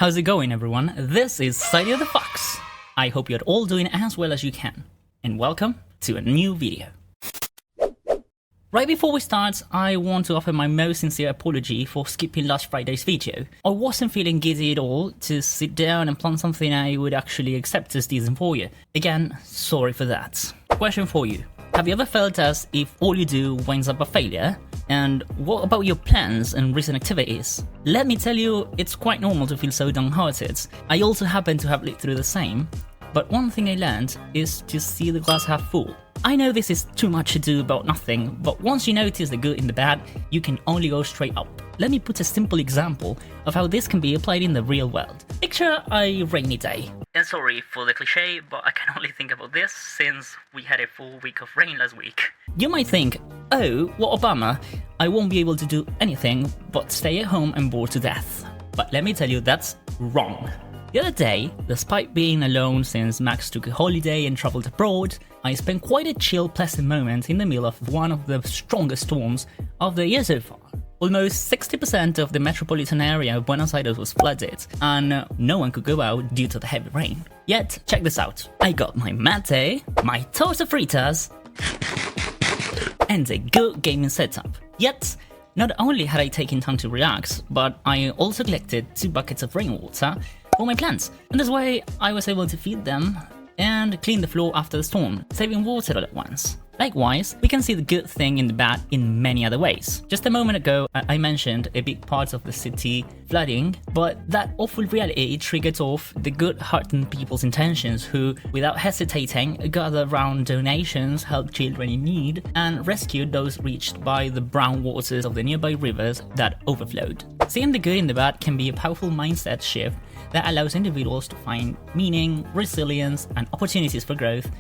How's it going, everyone? This is Sidey the Fox. I hope you're all doing as well as you can, and welcome to a new video. Right before we start, I want to offer my most sincere apology for skipping last Friday's video. I wasn't feeling giddy at all to sit down and plan something I would actually accept as decent for you. Again, sorry for that. Question for you. Have you ever felt as if all you do winds up a failure? And what about your plans and recent activities? Let me tell you, it's quite normal to feel so downhearted. I also happen to have lived through the same. But one thing I learned is to see the glass half full. I know this is too much to do about nothing, but once you notice the good in the bad, you can only go straight up. Let me put a simple example of how this can be applied in the real world. Picture a rainy day. And sorry for the cliche, but I can only think about this since we had a full week of rain last week. You might think, oh, what a bummer, I won't be able to do anything but stay at home and bored to death. But let me tell you, that's wrong. The other day, despite being alone since Max took a holiday and traveled abroad, I spent quite a chill, pleasant moment in the middle of one of the strongest storms of the year so far. Almost 60% of the metropolitan area of Buenos Aires was flooded, and no one could go out due to the heavy rain. Yet, check this out. I got my mate, my torta fritas, and a good gaming setup. Yet, not only had I taken time to relax, but I also collected 2 buckets of rainwater for my plants, and this way I was able to feed them and clean the floor after the storm, saving water all at once. Likewise, we can see the good thing in the bad in many other ways. Just a moment ago, I mentioned a big part of the city flooding, but that awful reality triggered off the good-hearted people's intentions who, without hesitating, gathered around donations, helped children in need, and rescued those reached by the brown waters of the nearby rivers that overflowed. Seeing the good in the bad can be a powerful mindset shift that allows individuals to find meaning, resilience, and opportunities for growth,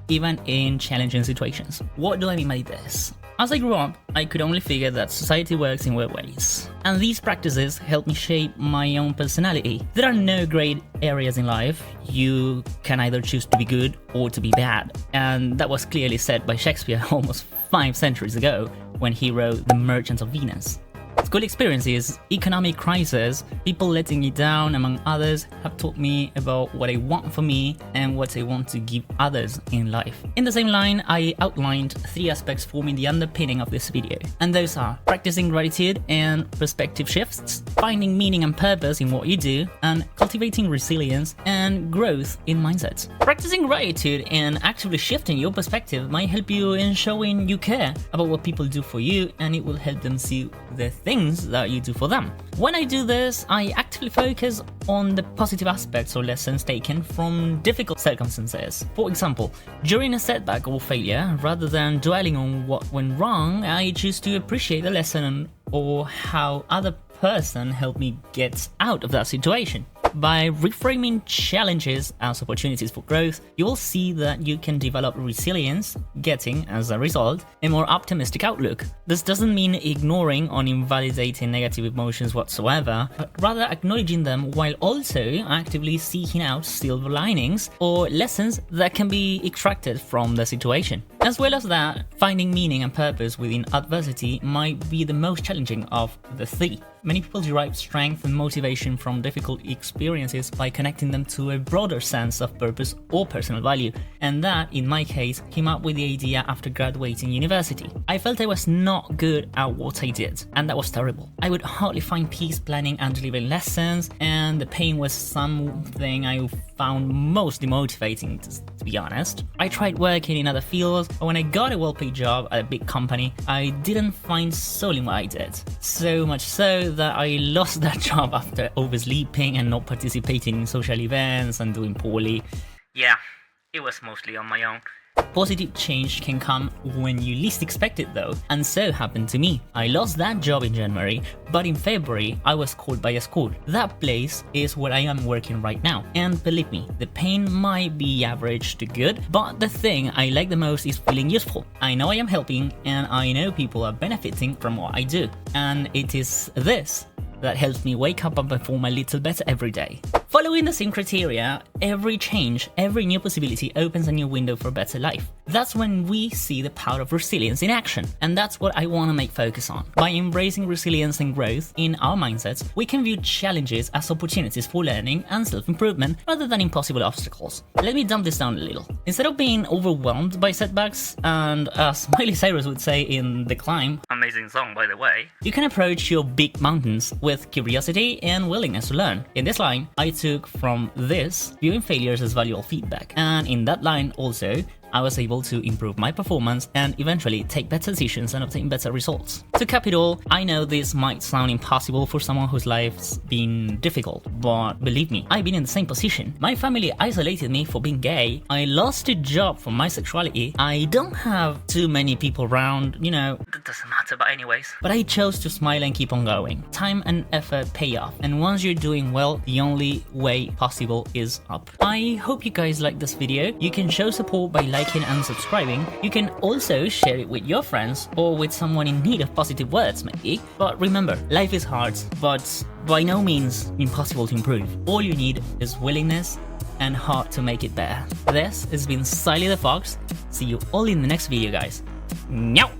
even in challenging situations. What do I mean by this? As I grew up, I could only figure that society works in weird ways, and these practices helped me shape my own personality. There are no great areas in life. You can either choose to be good or to be bad, and that was clearly said by Shakespeare almost 5 centuries ago when he wrote The Merchant of Venus. School experiences, economic crisis, people letting me down, among others, have taught me about what I want for me and what I want to give others in life. In the same line, I outlined 3 aspects forming the underpinning of this video, and those are practicing gratitude and perspective shifts, finding meaning and purpose in what you do, and cultivating resilience and growth in mindsets. Practicing gratitude and actively shifting your perspective might help you in showing you care about what people do for you, and it will help them see the things that you do for them. When I do this, I actively focus on the positive aspects or lessons taken from difficult circumstances. For example, during a setback or failure, rather than dwelling on what went wrong, I choose to appreciate the lesson or how other person helped me get out of that situation. By reframing challenges as opportunities for growth, you will see that you can develop resilience, getting, as a result, a more optimistic outlook. This doesn't mean ignoring or invalidating negative emotions whatsoever, but rather acknowledging them while also actively seeking out silver linings or lessons that can be extracted from the situation. As well as that, finding meaning and purpose within adversity might be the most challenging of the 3. Many people derive strength and motivation from difficult experiences by connecting them to a broader sense of purpose or personal value, and that, in my case, came up with the idea after graduating university. I felt I was not good at what I did, and that was terrible. I would hardly find peace planning and delivering lessons, and the pain was something I found most demotivating, to be honest. I tried working in other fields, but when I got a well-paid job at a big company, I didn't find soul in what I did. So much so that I lost that job after oversleeping and not participating in social events and doing poorly. Yeah, it was mostly on my own. Positive change can come when you least expect it though, and so happened to me. I lost that job in January, but in February I was called by a school. That place is where I am working right now, and believe me, the pain might be average to good, but the thing I like the most is feeling useful. I know I am helping, and I know people are benefiting from what I do, and it is this that helps me wake up and perform a little better every day. Following the same criteria, every change, every new possibility opens a new window for a better life. That's when we see the power of resilience in action, and that's what I want to make focus on. By embracing resilience and growth in our mindsets, we can view challenges as opportunities for learning and self-improvement rather than impossible obstacles. Let me dumb this down a little. Instead of being overwhelmed by setbacks, and as Miley Cyrus would say in The Climb, amazing song by the way, you can approach your big mountains with curiosity and willingness to learn. In this line, I took from this viewing failures as valuable feedback, and in that line also, I was able to improve my performance and eventually take better decisions and obtain better results. To cap it all, I know this might sound impossible for someone whose life's been difficult, but believe me, I've been in the same position. My family isolated me for being gay, I lost a job for my sexuality, I don't have too many people around, that doesn't matter, but anyways. But I chose to smile and keep on going. Time and effort pay off, and once you're doing well, the only way possible is up. I hope you guys like this video. You can show support by liking and subscribing. You can also share it with your friends or with someone in need of positive words maybe. But remember, life is hard, but by no means impossible to improve. All you need is willingness and heart to make it better. This has been Siley the Fox. See you all in the next video, guys. Meow!